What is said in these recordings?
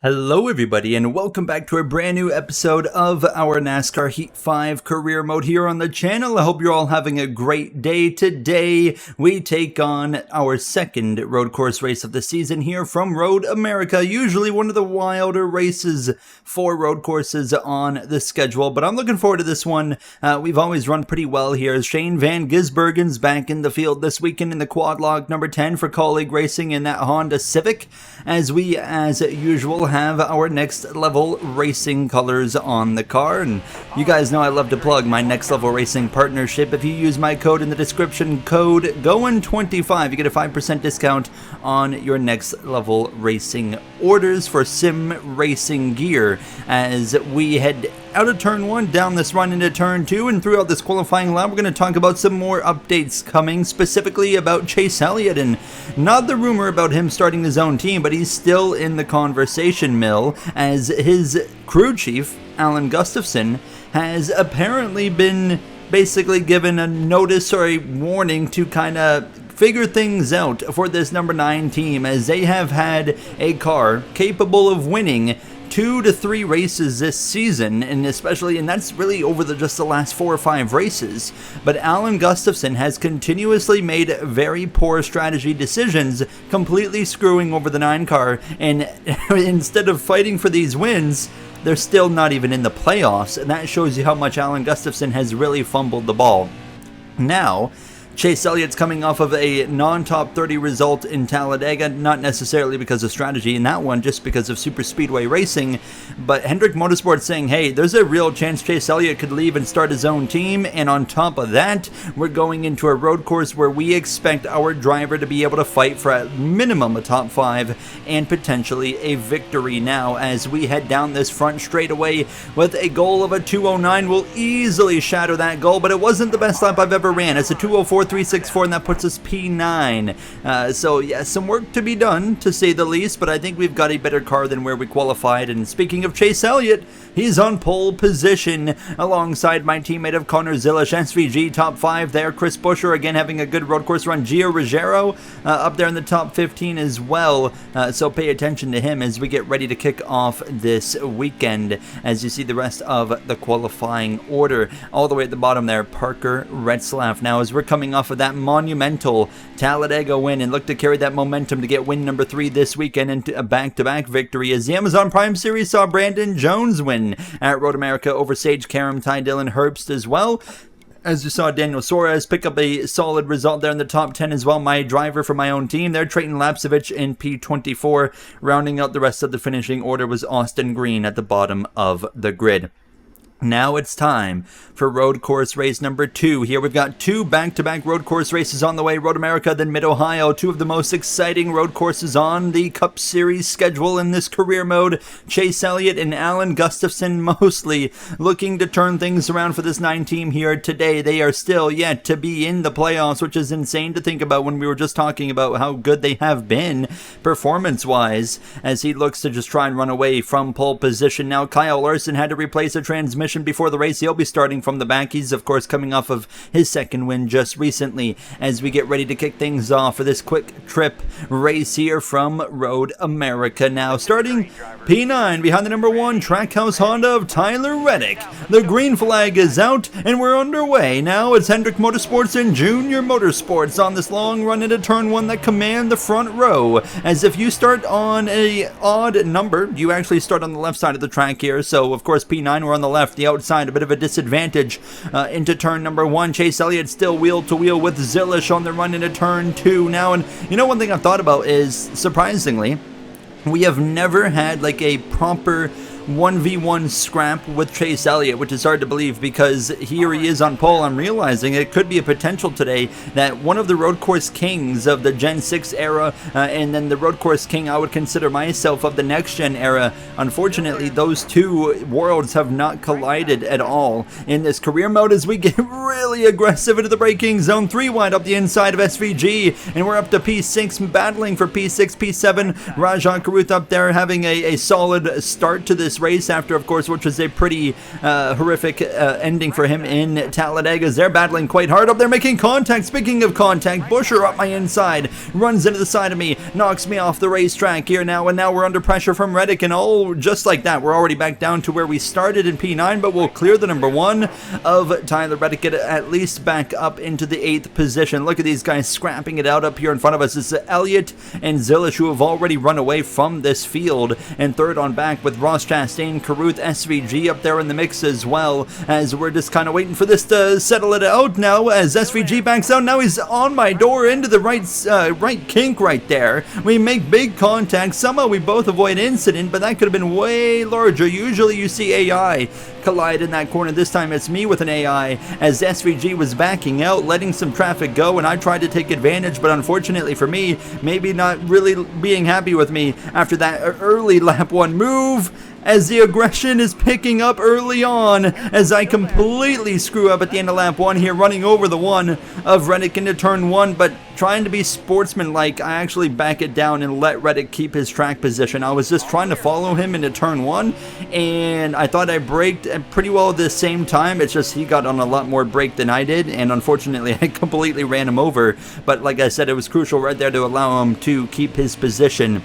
Hello everybody and welcome back to a brand new episode of our NASCAR Heat 5 career mode here on the channel. I hope you're all having a great day. Today we take on our second road course race of the season here from Road America. Usually one of the wilder races for road courses on the schedule, but I'm looking forward to this one. We've always run pretty well here. Shane Van Gisbergen's back in the field this weekend in the quad log number 10 for Colleague Racing in that Honda Civic, as we as usual have our next level racing colors on the car. And you guys know I love to plug my next level racing partnership. If you use my code in the description, code GOIN25, you get a 5% discount on your next level racing orders for sim racing gear. As we head out of turn 1, down this run into turn 2, and throughout this qualifying lap, we're going to talk about some more updates coming, specifically about Chase Elliott, and not the rumor about him starting his own team, but he's still in the conversation mill, as his crew chief, Alan Gustafson, has apparently been basically given a notice or a warning to kind of figure things out for this number 9 team, as they have had a car capable of winning 2 to 3 races this season, and that's really over just the last 4 or 5 races. But Alan Gustafson has continuously made very poor strategy decisions, completely screwing over the 9 car, and instead of fighting for these wins, they're still not even in the playoffs, and that shows you how much Alan Gustafson has really fumbled the ball. Now, Chase Elliott's coming off of a non-top 30 result in Talladega, not necessarily because of strategy in that one, just because of super speedway racing. But Hendrick Motorsports saying, hey, there's a real chance Chase Elliott could leave and start his own team. And on top of that, we're going into a road course where we expect our driver to be able to fight for at minimum a top 5 and potentially a victory. Now, as we head down this front straightaway with a goal of a 2:09, we'll easily shatter that goal, but it wasn't the best lap I've ever ran. It's a 2:04.364, and that puts us P9. So yeah, some work to be done, to say the least, but I think we've got a better car than where we qualified. And speaking of Chase Elliott, he's on pole position alongside my teammate of Connor Zilish, SVG top 5 there. Chris Buescher again having a good road course run. Gio Ruggiero up there in the top 15 as well. So pay attention to him as we get ready to kick off this weekend. As you see the rest of the qualifying order, all the way at the bottom there, Parker Retzlaff. Now, as we're coming off of that monumental Talladega win and look to carry that momentum to get win number 3 this weekend into a back-to-back victory, as the Amazon Prime Series saw Brandon Jones win at Road America over Sage Karam, Ty Dillon Herbst as well. As you saw Daniel Suarez pick up a solid result there in the top 10 as well. My driver for my own team there, Trayton Lapsevich in P24. Rounding out the rest of the finishing order was Austin Green at the bottom of the grid. Now it's time for road course race number 2. Here we've got 2 back-to-back road course races on the way. Road America, then Mid-Ohio. 2 of the most exciting road courses on the Cup Series schedule in this career mode. Chase Elliott and Alan Gustafson mostly looking to turn things around for this 9 team here today. They are still yet to be in the playoffs, which is insane to think about when we were just talking about how good they have been performance-wise, as he looks to just try and run away from pole position. Now Kyle Larson had to replace a transmission before the race. He'll be starting from the back. He's of course coming off of his second win just recently, as we get ready to kick things off for this quick trip race here from Road America. Now starting P9 behind the number 1 Trackhouse Honda of Tyler Reddick. The green flag is out and we're underway. Now it's Hendrick Motorsports and Junior Motorsports on this long run into turn 1 that command the front row. As if you start on a odd number, you actually start on the left side of the track here. So of course P9, we're on the left, the outside, a bit of a disadvantage into turn number 1. Chase Elliott still wheel to wheel with Zilish on the run into turn 2 now. And you know, one thing I've thought about is, surprisingly, we have never had like a proper 1v1 scrap with Chase Elliott, which is hard to believe because here he is on pole. I'm realizing it could be a potential today that one of the road course kings of the Gen 6 era and then the road course king I would consider myself of the next gen era, unfortunately those two worlds have not collided at all in this career mode, as we get really aggressive into the braking zone. 3 wide up the inside of SVG, and we're up to P6, battling for P6, P7. Rajan Karuth up there having a solid start to this this race after, of course, which was a pretty horrific ending for him in Talladega, as they're battling quite hard up there, making contact. Speaking of contact, Busher up my inside, runs into the side of me, knocks me off the racetrack here now, and now we're under pressure from Reddick, and oh, just like that, we're already back down to where we started in P9, but we'll clear the number 1 of Tyler Reddick, get at least back up into the 8th position. Look at these guys scrapping it out up here in front of us. It's Elliott and Zilish who have already run away from this field, and third on back with Ross Chastain, Carruth, SVG up there in the mix as well, as we're just kind of waiting for this to settle it out now, as SVG backs out. Now he's on my door into the right kink right there. We make big contact. Somehow we both avoid incident, but that could have been way larger. Usually you see AI collide in that corner. This time it's me with an AI, as SVG was backing out, letting some traffic go, and I tried to take advantage, but unfortunately for me, maybe not really being happy with me after that early lap 1 move, as the aggression is picking up early on, as I completely screw up at the end of lap 1 here, running over the 1 of Reddick into turn 1, but trying to be sportsmanlike, I actually back it down and let Reddick keep his track position. I was just trying to follow him into turn 1, and I thought I braked pretty well at the same time. It's just he got on a lot more brake than I did, and unfortunately I completely ran him over, but like I said, it was crucial right there to allow him to keep his position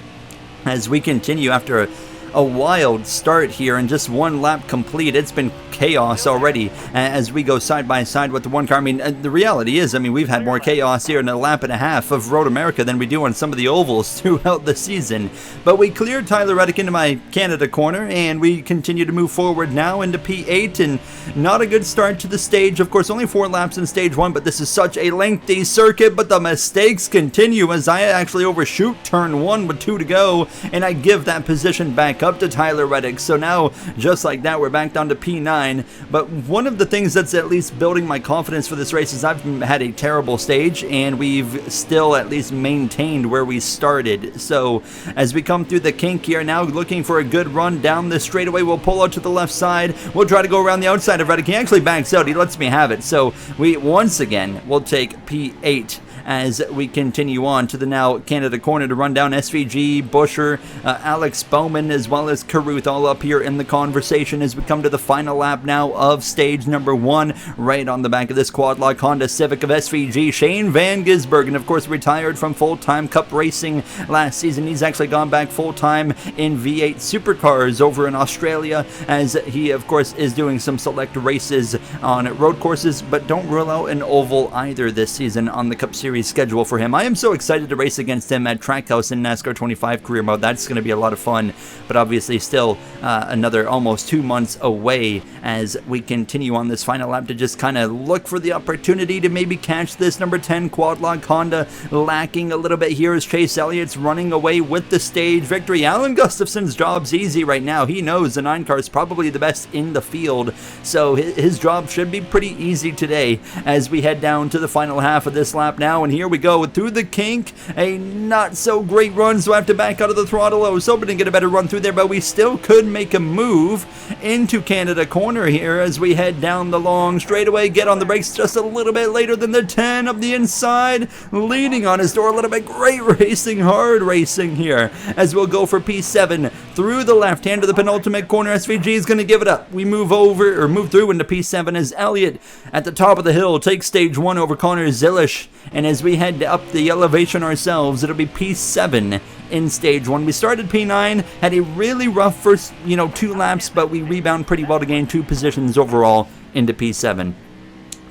as we continue after a wild start here and just 1 lap complete. It's been chaos already as we go side by side with the 1 car. I mean, the reality is, I mean, we've had more chaos here in a lap and a half of Road America than we do on some of the ovals throughout the season. But we cleared Tyler Reddick into my Canada corner, and we continue to move forward now into P8, and not a good start to the stage. Of course, only 4 laps in stage 1, but this is such a lengthy circuit, but the mistakes continue as I actually overshoot turn 1 with 2 to go, and I give that position back up to Tyler Reddick. So now, just like that, we're back down to P9. But one of the things that's at least building my confidence for this race is I've had a terrible stage, and we've still at least maintained where we started. So as we come through the kink here now, looking for a good run down the straightaway, we'll pull out to the left side. We'll try to go around the outside of Reddick. He actually backs out. He lets me have it. So we once again will take P8 as we continue on to the now Canada corner to run down SVG, Busher, Alex Bowman, as well as Carruth, all up here in the conversation as we come to the final lap now of stage number 1, right on the back of this quad-lock Honda Civic of SVG, Shane Van Gisbergen, of course retired from full-time Cup racing last season. He's actually gone back full-time in V8 supercars over in Australia, as he of course is doing some select races on road courses, but don't rule out an oval either this season on the Cup Series schedule for him. I am so excited to race against him at Trackhouse in NASCAR 25 career mode. That's going to be a lot of fun, but obviously still another almost 2 months away as we continue on this final lap to just kind of look for the opportunity to maybe catch this number 10 quad-lock Honda. Lacking a little bit here as Chase Elliott's running away with the stage victory. Alan Gustafson's job's easy right now. He knows the 9 car is probably the best in the field, so his job should be pretty easy today as we head down to the final half of this lap now. And here we go through the kink, a not so great run, so I have to back out of the throttle. I was hoping to get a better run through there, but we still could make a move into Canada corner here as we head down the long straightaway, get on the brakes just a little bit later than the 10 of the inside, leaning on his door a little bit. Great racing, hard racing here as we'll go for P7 through the left hand to the penultimate corner. SVG is going to give it up. We move through into P7 as Elliott at the top of the hill takes stage 1 over Connor Zilish, and as we head up the elevation ourselves, it'll be P7 in stage 1. We started P9, had a really rough first 2 laps, but we rebound pretty well to gain 2 positions overall into P7.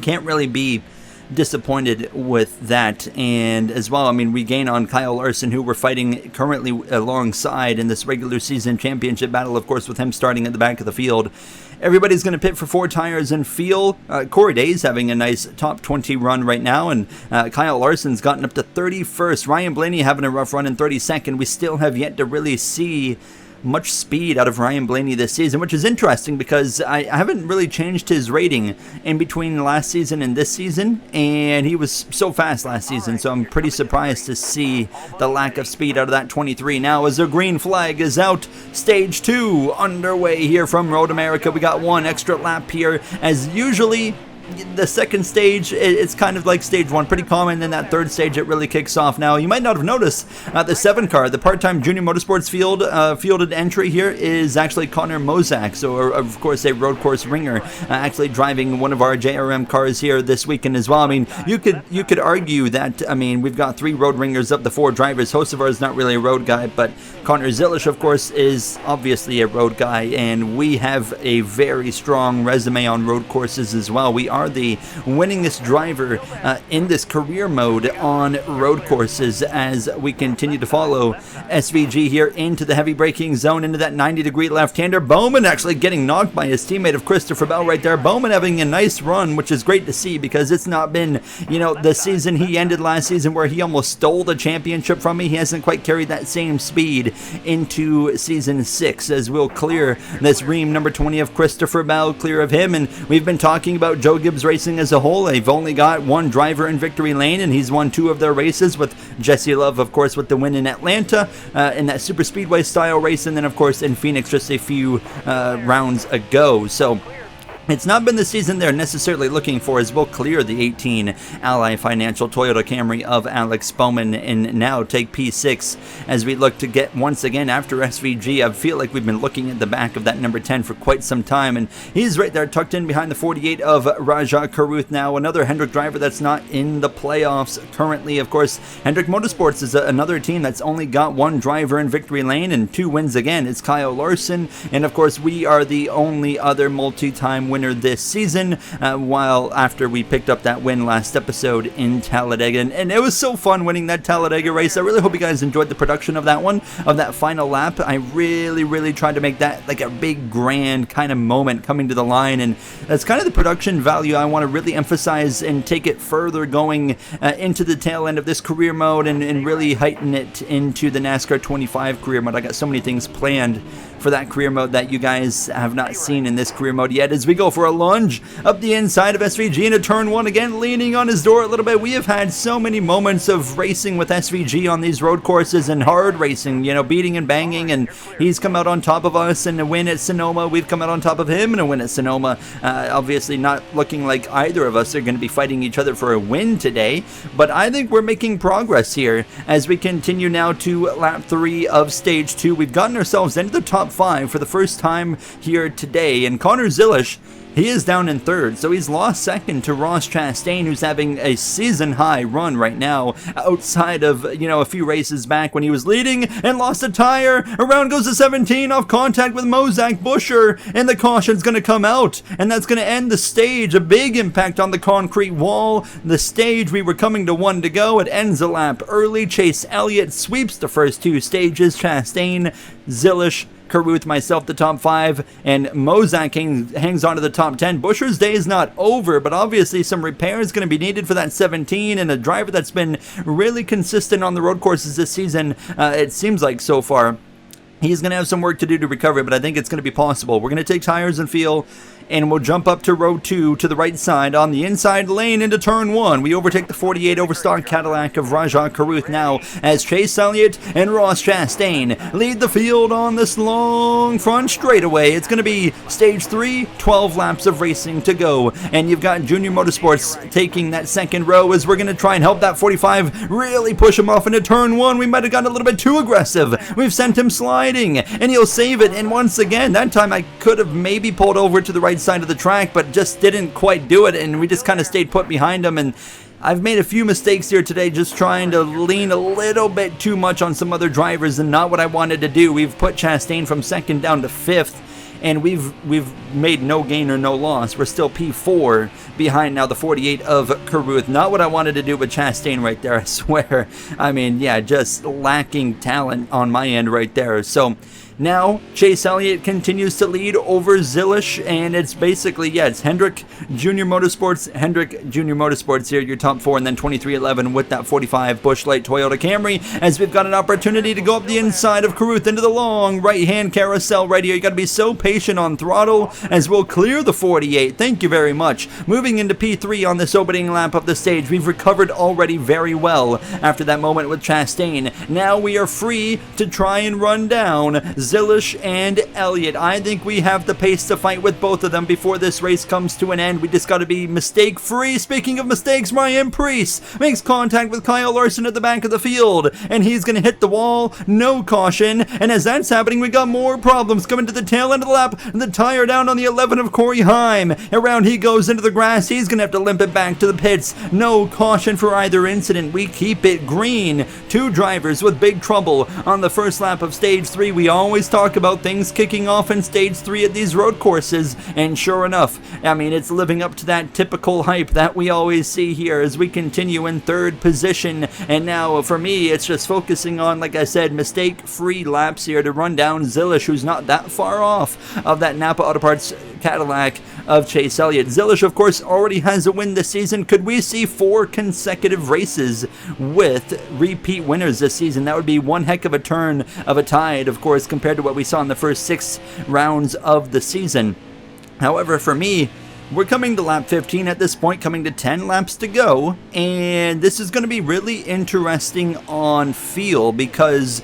Can't really be disappointed with that. And as well, I mean, we gain on Kyle Larson, who we're fighting currently alongside in this regular season championship battle, of course, with him starting at the back of the field. Everybody's going to pit for 4 tires and feel. Corey Day's having a nice top 20 run right now, and Kyle Larson's gotten up to 31st. Ryan Blaney having a rough run in 32nd. We still have yet to really see much speed out of Ryan Blaney this season, which is interesting because I haven't really changed his rating in between last season and this season, and he was so fast last season, so I'm pretty surprised to see the lack of speed out of that 23 now as the green flag is out. Stage 2 underway here from Road America. We got 1 extra lap here, as usually the second stage, it's kind of like stage 1, pretty common. Then that third stage, it really kicks off. Now, you might not have noticed the 7 car, the part-time Junior Motorsports fielded entry here is actually Connor Mozak, so of course a road course ringer, actually driving one of our JRM cars here this weekend as well. I mean, you could argue that, I mean, we've got 3 road ringers of the 4 drivers. Hocevar is not really a road guy, but Connor Zilish, of course, is obviously a road guy, and we have a very strong resume on road courses as well. We are the winningest driver in this career mode on road courses as we continue to follow SVG here into the heavy braking zone, into that 90-degree left-hander. Bowman actually getting knocked by his teammate of Christopher Bell right there. Bowman having a nice run, which is great to see because it's not been, you know, the season he ended last season where he almost stole the championship from me. He hasn't quite carried that same speed into season 6 as we'll clear this ream number 20 of Christopher Bell, clear of him. And we've been talking about Joe Gibbs Racing as a whole. They've only got 1 driver in victory lane, and he's won 2 of their races, with Jesse Love, of course, with the win in Atlanta in that super speedway style race, and then of course in Phoenix just a few rounds ago. So it's not been the season they're necessarily looking for as we'll clear the 18 Ally Financial Toyota Camry of Alex Bowman and now take P6 as we look to get once again after SVG. I feel like we've been looking at the back of that number 10 for quite some time, and he's right there tucked in behind the 48 of Raja Karuth now. Another Hendrick driver that's not in the playoffs currently. Of course, Hendrick Motorsports is another team that's only got 1 driver in victory lane and 2 wins again. It's Kyle Larson, and of course we are the only other multi-time winner this season, while after we picked up that win last episode in Talladega, and it was so fun winning that Talladega race. I really hope you guys enjoyed the production of that one, of that final lap. I really tried to make that like a big grand kind of moment coming to the line, and that's kind of the production value I want to really emphasize and take it further going into the tail end of this career mode and really heighten it into the NASCAR 25 career mode. I got so many things planned for that career mode that you guys have not seen in this career mode yet as we go for a lunge up the inside of SVG into turn 1 again, leaning on his door a little bit. We have had so many moments of racing with SVG on these road courses and hard racing, you know, beating and banging, and he's come out on top of us in a win at Sonoma. We've come out on top of him in a win at Sonoma. Obviously not looking like either of us are going to be fighting each other for a win today, but I think we're making progress here as we continue now to lap 3 of stage 2. We've gotten ourselves into the top 5 for the first time here today, and Connor Zilish, he is down in 3rd, so he's lost 2nd to Ross Chastain, who's having a season-high run right now, outside of, you know, a few races back when he was leading and lost a tire. Around goes the 17 off contact with Mozak Busher, and the caution's going to come out, and that's going to end the stage. A big impact on the concrete wall. The stage, we were coming to 1 to go. It ends a lap early. Chase Elliott sweeps the first 2 stages. Chastain, Zilish, Karuth, myself, the top 5, and Mozak hangs on to the top 10. Busher's day is not over, but obviously some repair is going to be needed for that 17, and a driver that's been really consistent on the road courses this season, it seems like so far. He's going to have some work to do to recover, but I think it's going to be possible. We're going to take tires and feel, and we'll jump up to row 2 to the right side on the inside lane into turn 1. We overtake the 48 Overstock Cadillac of Raja Karuth now as Chase Elliott and Ross Chastain lead the field on this long front straightaway. It's going to be stage 3, 12 laps of racing to go, and you've got Junior Motorsports taking that 2nd row as we're going to try and help that 45 really push him off into turn 1. We might have gotten a little bit too aggressive. We've sent him sliding, and he'll save it, and once again, that time I could have maybe pulled over to the right side of the track, but just didn't quite do it, and we just kind of stayed put behind him. And I've made a few mistakes here today, just trying to lean a little bit too much on some other drivers and not what I wanted to do. We've put Chastain from 2nd down to 5th, and we've made no gain or no loss. We're still P4 behind now the 48 of Karuth. Not what I wanted to do with Chastain right there, I swear. I mean, yeah, just lacking talent on my end right there. So now, Chase Elliott continues to lead over Zilish, and it's basically, yeah, it's Hendrick Junior Motorsports here, your top 4, and then 2311 with that 45 Busch Light Toyota Camry, as we've got an opportunity to go up the inside of Karuth into the long right-hand carousel right here. You got to be so patient on throttle as we'll clear the 48. Thank you very much. Moving into P3 on this opening lap of the stage, we've recovered already very well after that moment with Chastain. Now we are free to try and run down Zilish and Elliott. I think we have the pace to fight with both of them before this race comes to an end. We just got to be mistake-free. Speaking of mistakes, Ryan Priest makes contact with Kyle Larson at the back of the field, and he's going to hit the wall. No caution, and as that's happening, we got more problems coming to the tail end of the lap. The tire down on the 11 of Corey Heim. Around he goes into the grass. He's going to have to limp it back to the pits. No caution for either incident. We keep it green. Two drivers with big trouble on the first lap of stage 3. We always talk about things kicking off in stage 3 at these road courses, and sure enough, I mean, it's living up to that typical hype that we always see here as we continue in third position. And now for me, it's just focusing on, like I said, mistake-free laps here to run down Zilish, who's not that far off of that Napa Auto Parts Cadillac of Chase Elliott. Zilish, of course, already has a win this season. Could we see 4 consecutive races with repeat winners this season? That would be one heck of a turn of a tide, of course, compared to what we saw in the first 6 rounds of the season. However, for me, we're coming to lap 15 at this point, coming to 10 laps to go, and this is going to be really interesting on feel because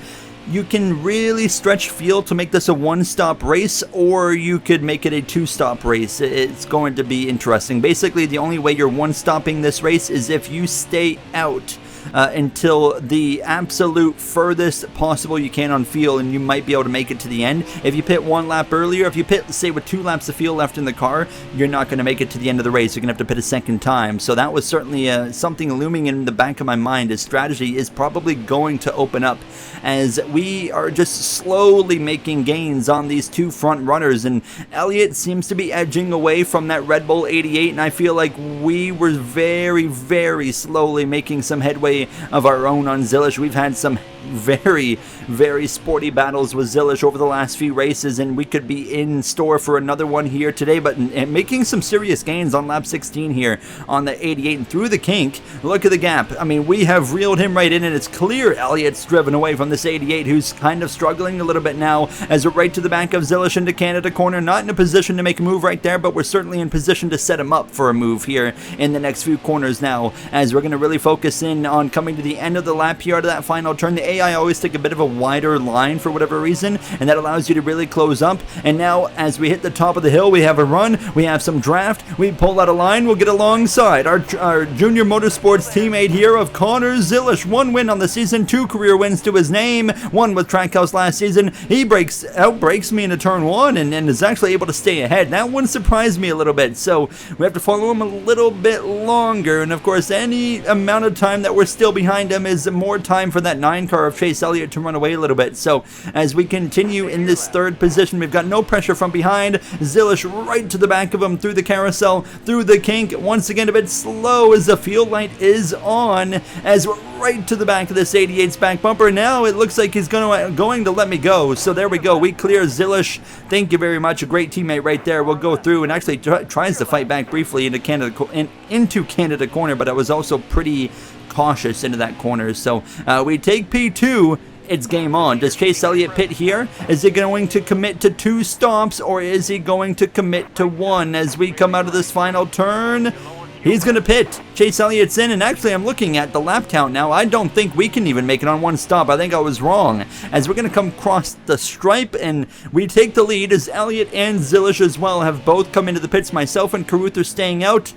you can really stretch feel to make this a one-stop race, or you could make it a two-stop race. It's going to be interesting. Basically, the only way you're one-stopping this race is if you stay out until the absolute furthest possible you can on feel, and you might be able to make it to the end. If you pit 1 lap earlier, if you pit, say, with 2 laps of feel left in the car, you're not going to make it to the end of the race. You're going to have to pit a second time. So that was certainly something looming in the back of my mind. His strategy is probably going to open up as we are just slowly making gains on these 2 front runners, and Elliott seems to be edging away from that Red Bull 88, and I feel like we were very, very slowly making some headway of our own on Zilish. We've had some very, very sporty battles with Zilish over the last few races, and we could be in store for another one here today, but making some serious gains on lap 16 here on the 88 and through the kink. Look at the gap. I mean, we have reeled him right in, and it's clear Elliott's driven away from this 88, who's kind of struggling a little bit now as we're right to the back of Zilish into Canada corner. Not in a position to make a move right there, but we're certainly in position to set him up for a move here in the next few corners now, as we're going to really focus in on coming to the end of the lap here to that final turn. The AI always take a bit of a wider line for whatever reason, and that allows you to really close up. And now as we hit the top of the hill, we have a run, we have some draft, we pull out a line, we'll get alongside our junior motorsports teammate here of Connor Zilish. 1 win on the season, 2 career wins to his name, 1 with Trackhouse last season. He outbreaks me into turn 1 and is actually able to stay ahead. That one surprised me a little bit, so we have to follow him a little bit longer, and of course any amount of time that we're still behind him is more time for that 9 car of Chase Elliott to run away a little bit. So as we continue in this third position, we've got no pressure from behind. Zilish right to the back of him through the carousel, through the kink. Once again a bit slow as the field light is on as we're right to the back of this 88's back bumper. Now it looks like he's going to let me go. So there we go. We clear Zilish. Thank you very much. A great teammate right there. We'll go through and actually tries to fight back briefly into Canada corner, but I was also pretty cautious into that corner. So we take P2. It's game on. Does Chase Elliott pit here? Is he going to commit to 2 stops, or is he going to commit to 1 as we come out of this final turn? He's going to pit. Chase Elliott's in, and actually I'm looking at the lap count now. I don't think we can even make it on 1 stop. I think I was wrong, as we're going to come across the stripe, and we take the lead as Elliott and Zilish as well have both come into the pits. Myself and Karuth are staying out.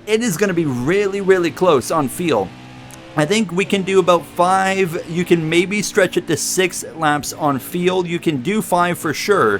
It is going to be really, really close on feel. I think we can do about 5. You can maybe stretch it to 6 laps on field. You can do 5 for sure,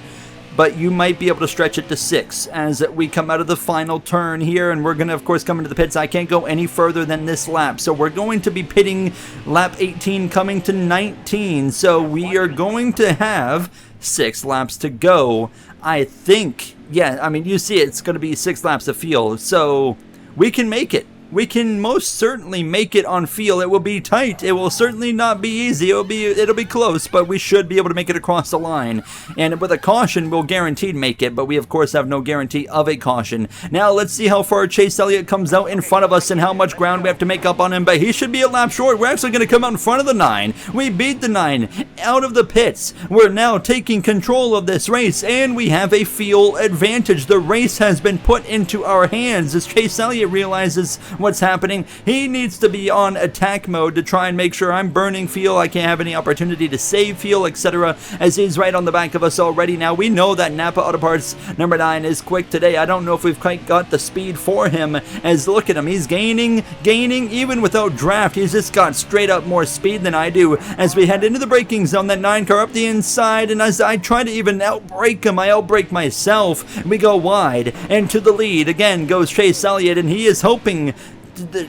but you might be able to stretch it to 6 as we come out of the final turn here, and we're going to, of course, come into the pits. I can't go any further than this lap, so we're going to be pitting lap 18 coming to 19, so we are going to have 6 laps to go. I think, yeah, I mean, you see it's going to be 6 laps of field, so we can make it. We can most certainly make it on feel. It will be tight. It will certainly not be easy. It'll be close, but we should be able to make it across the line. And with a caution, we'll guaranteed make it, but we of course have no guarantee of a caution. Now let's see how far Chase Elliott comes out in front of us and how much ground we have to make up on him, but he should be a lap short. We're actually going to come out in front of the 9. We beat the 9 out of the pits. We're now taking control of this race, and we have a feel advantage. The race has been put into our hands as Chase Elliott realizes what's happening. He needs to be on attack mode to try and make sure I'm burning fuel. I can't have any opportunity to save fuel, etc., as he's right on the back of us already. Now, we know that Napa Auto Parts number 9 is quick today. I don't know if we've quite got the speed for him, as look at him. He's gaining, even without draft. He's just got straight up more speed than I do as we head into the braking zone. That 9 car up the inside, and as I try to even outbrake him, I outbrake myself. We go wide, and to the lead again goes Chase Elliott, and he is hoping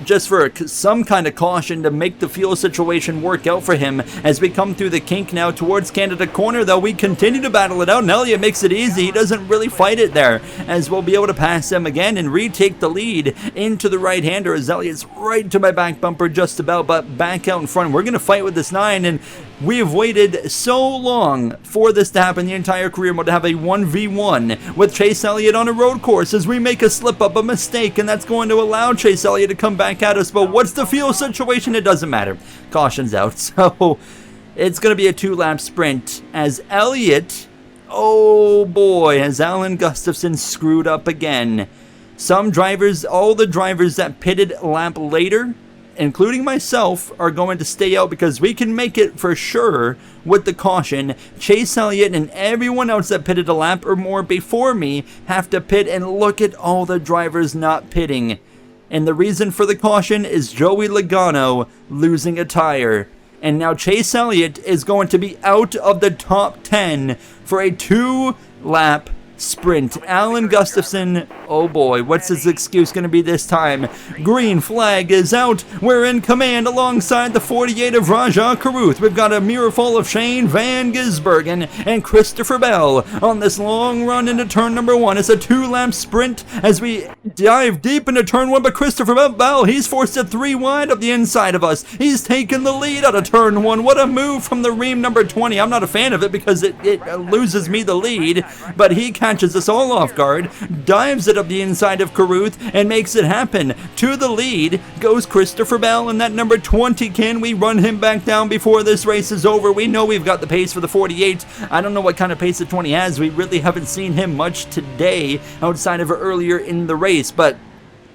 just for some kind of caution to make the fuel situation work out for him. As we come through the kink now towards Canada Corner, though, we continue to battle it out, and Elliott makes it easy. He doesn't really fight it there, as we'll be able to pass him again and retake the lead into the right-hander, as Elliott's right to my back bumper just about, but back out in front. We're going to fight with this 9, and we have waited so long for this to happen, the entire career mode, to have a 1v1 with Chase Elliott on a road course, as we make a slip-up, a mistake, and that's going to allow Chase Elliott to come back at us. But what's the fuel situation? It doesn't matter. Caution's out. So it's going to be a 2-lap sprint as Elliott, oh boy, has Alan Gustafson screwed up again. Some drivers, all the drivers that pitted a lap later, including myself, are going to stay out because we can make it for sure with the caution. Chase Elliott and everyone else that pitted a lap or more before me have to pit, and look at all the drivers not pitting. And the reason for the caution is Joey Logano losing a tire. And now Chase Elliott is going to be out of the top 10 for a 2-lap sprint. Alan Gustafson, oh boy, what's his excuse going to be this time? Green flag is out. We're in command alongside the 48 of Rajah Caruth. We've got a mirror full of Shane Van Gisbergen and Christopher Bell on this long run into turn number 1. It's a 2-lap sprint as we dive deep into turn 1, but Christopher Bell, he's forced to 3 wide of the inside of us. He's taken the lead out of turn 1. What a move from the Ream number 20. I'm not a fan of it because it loses me the lead, but he catches us all off guard, dives it up the inside of Caruth, and makes it happen. To the lead goes Christopher Bell, and that number 20, can we run him back down before this race is over? We know we've got the pace for the 48. I don't know what kind of pace the 20 has. We really haven't seen him much today outside of earlier in the race, but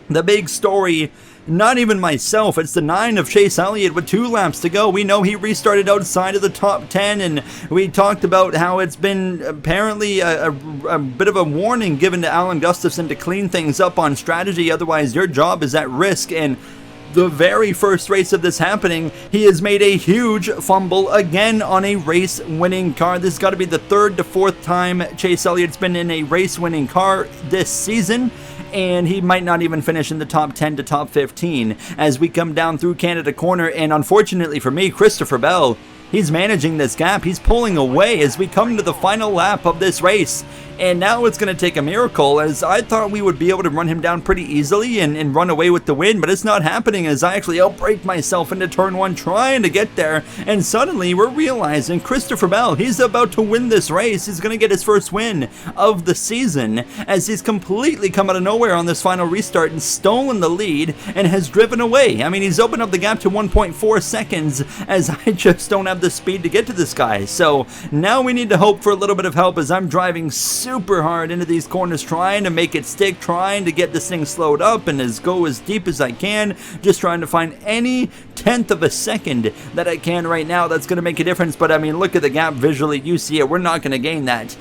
the big story, not even myself, it's the 9 of Chase Elliott with 2 laps to go. We know he restarted outside of the top 10, and we talked about how it's been apparently a bit of a warning given to Alan Gustafson to clean things up on strategy, otherwise your job is at risk. And the very first race of this happening, he has made a huge fumble again on a race-winning car. This has got to be the 3rd to 4th time Chase Elliott's been in a race-winning car this season, and he might not even finish in the top 10 to top 15 as we come down through Canada Corner. And unfortunately for me, Christopher Bell, he's managing this gap. He's pulling away as we come to the final lap of this race. And now it's going to take a miracle, as I thought we would be able to run him down pretty easily and run away with the win, but it's not happening as I actually outbrake myself into turn 1 trying to get there, and suddenly we're realizing Christopher Bell, he's about to win this race. He's going to get his first win of the season as he's completely come out of nowhere on this final restart and stolen the lead and has driven away. I mean, he's opened up the gap to 1.4 seconds as I just don't have the speed to get to this guy. So now we need to hope for a little bit of help as I'm driving super hard into these corners, trying to make it stick, trying to get this thing slowed up and go as deep as I can, just trying to find any 1/10 of a second that I can right now that's going to make a difference. But I mean, look at the gap visually, you see it. We're not going to gain that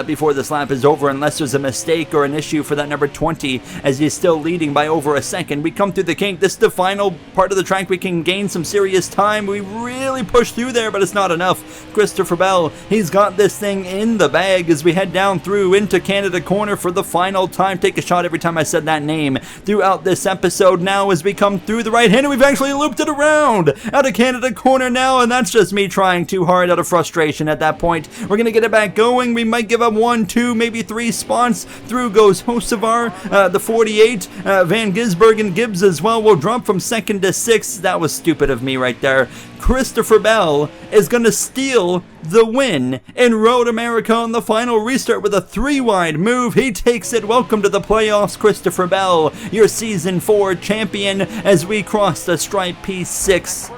before this lap is over unless there's a mistake or an issue for that number 20 as he's still leading by over a second. We come through the kink. This is the final part of the track. We can gain some serious time. We really push through there, but it's not enough. Christopher Bell, he's got this thing in the bag as we head down through into Canada Corner for the final time. Take a shot every time I said that name throughout this episode. Now as we come through the right hand, we've actually looped it around out of Canada Corner now, and that's just me trying too hard out of frustration at that point. We're going to get it back going. We might give up 1, 2, maybe 3 spots. Through goes Hocevar, the 48, Van Gisbergen, Gibbs as well. We'll drop from 2nd to 6th. That was stupid of me right there. Christopher Bell is going to steal the win in Road America on the final restart with a 3-wide move. He takes it. Welcome to the playoffs, Christopher Bell, your Season 4 champion as we cross the stripe P6.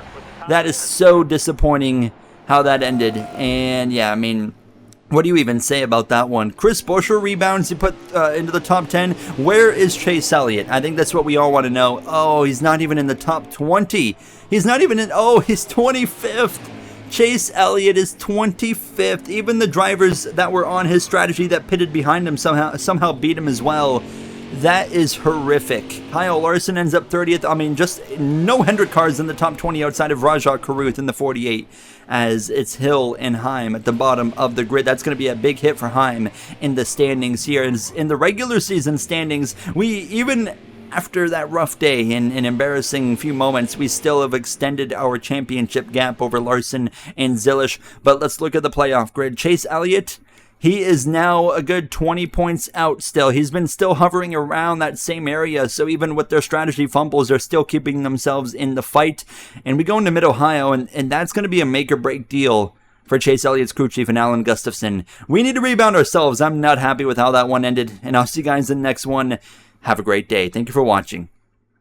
That is so disappointing how that ended. And yeah, I mean, What do you even say about that one? Chris Buescher rebounds he put into the top 10. Where is Chase Elliott? I think that's what we all want to know. Oh, he's not even in the top 20. He's not even in, oh, he's 25th. Chase Elliott is 25th. Even the drivers that were on his strategy that pitted behind him somehow beat him as well. That is horrific. Kyle Larson ends up 30th. I mean, just no Hendrick cars in the top 20 outside of Rajat Karuth in the 48, as it's Hill and Heim at the bottom of the grid. That's going to be a big hit for Heim in the standings here. In the regular season standings, we even after that rough day and an embarrassing few moments, we still have extended our championship gap over Larson and Zilish. But let's look at the playoff grid. Chase Elliott, he is now a good 20 points out still. He's been still hovering around that same area, so even with their strategy fumbles, they're still keeping themselves in the fight. And we go into Mid-Ohio, and that's going to be a make-or-break deal for Chase Elliott's crew chief and Alan Gustafson. We need to rebound ourselves. I'm not happy with how that one ended, and I'll see you guys in the next one. Have a great day. Thank you for watching.